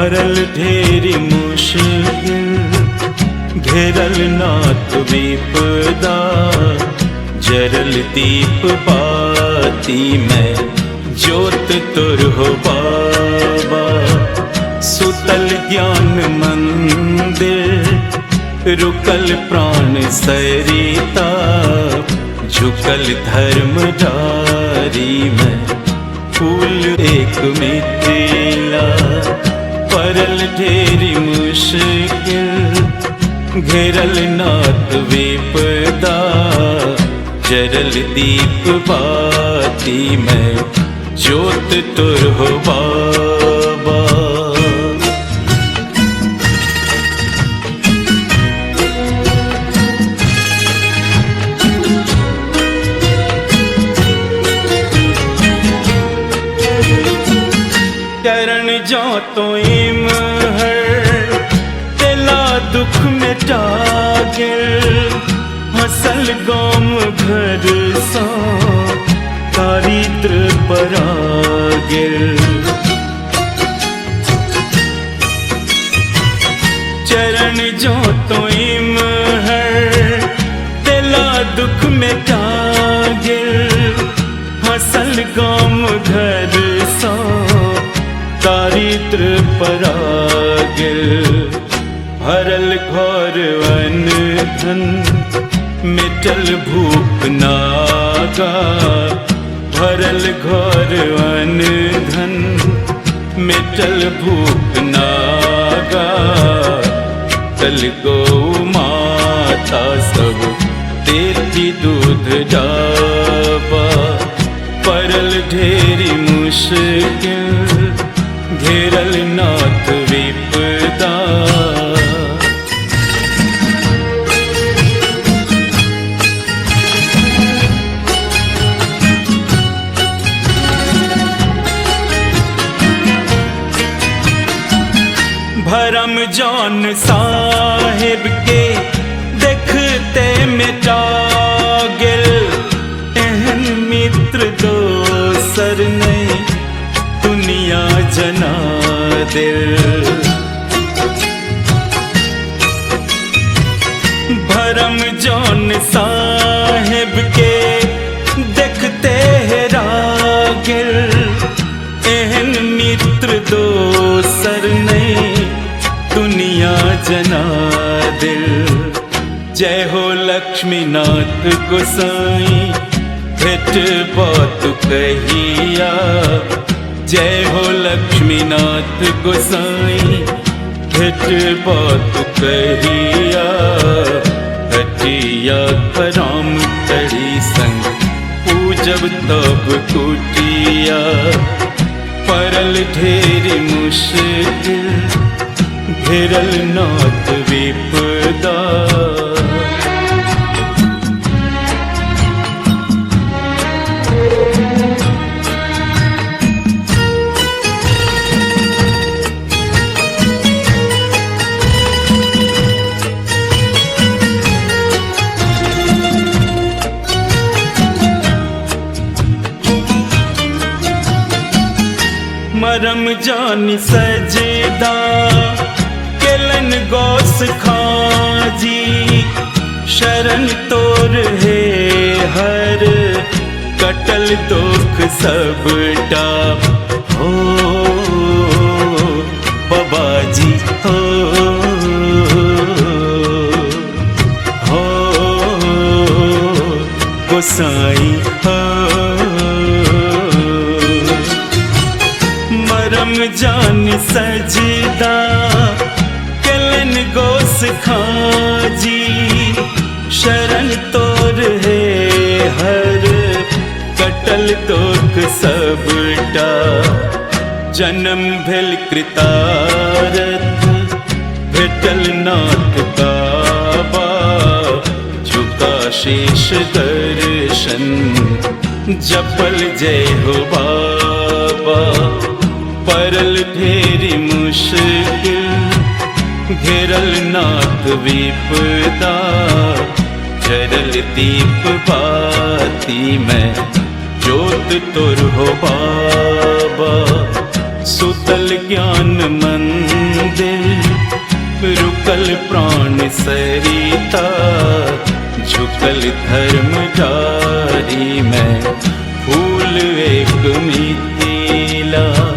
भरल ढेरी मुश्किल, घेरल नाथ विपदा, जरल दीप बाती में ज्योत तुर हो बाबा। सुतल ज्ञान मंदिर, रुकल प्राण सरिता, झुकल धर्म डारी में फूल एक मिथिला। परल ढेरी मुश्किल, घेरल नाथ विपदा, जरल दीप बाती में ज्योत तुर हो बाबा। चरण जो तो इम हर, तेला दुख मिटा गिर, हसल गोम घर सो दारिद्र परा गिर। चरण जो तो इम हर, तेला दुख मिटा गिर, हसल गोम घर सो दारिद्र परा गिर। भरल घोर वन धन, मिटल भूख नागा, भरल घोर वन धन, मिटल भूख नागा। तल गौ माता सब देती दूध डाबा, परल ढेरी मुश्किल, घेरल नाथ विपदा। भरम जौन साहिब के देखते मिटा गिल, एहन मित्र दोसर नहीं दुनिया जना दिल। भरम जौन साहिब के देखते हेरा गिल, एहन मित्र दोसर नहीं दुनिया जना दिल। जय हो लक्ष्मीनाथ गोसाई, भेट बात कहिया। जय हो लक्ष्मीनाथ गोसाई, भेट बात कहिया। हटिया कराम तड़ी संग, पूजब तब कुटिया। परल ढेरी मुश्किल, घेरल नाथ विपदा। मरम जानी सजदा, केलन गौस खाजी। शरण तोर है हर, कटल दुख सबटा। हो बाबा जी हो, हो गोसाई हो। मरम जान सजदा, कलन गोस खाजी। शरण तोर है हर, कटल दुख सबटा। जन्म भेल कृतारथ, भेटल नाथ बाबा। झुका शेष दर्शन, जपल जय हो बाबा। परल ढेरी मुश्किल, घेरल नाथ विपदा। जरल दीप बाती में ज्योत तुर हो बाबा। सुतल ज्ञान मंदिर, मंदिर रुकल प्राण सरिता झुकल धर्म जारी में फूल एक मिथिला।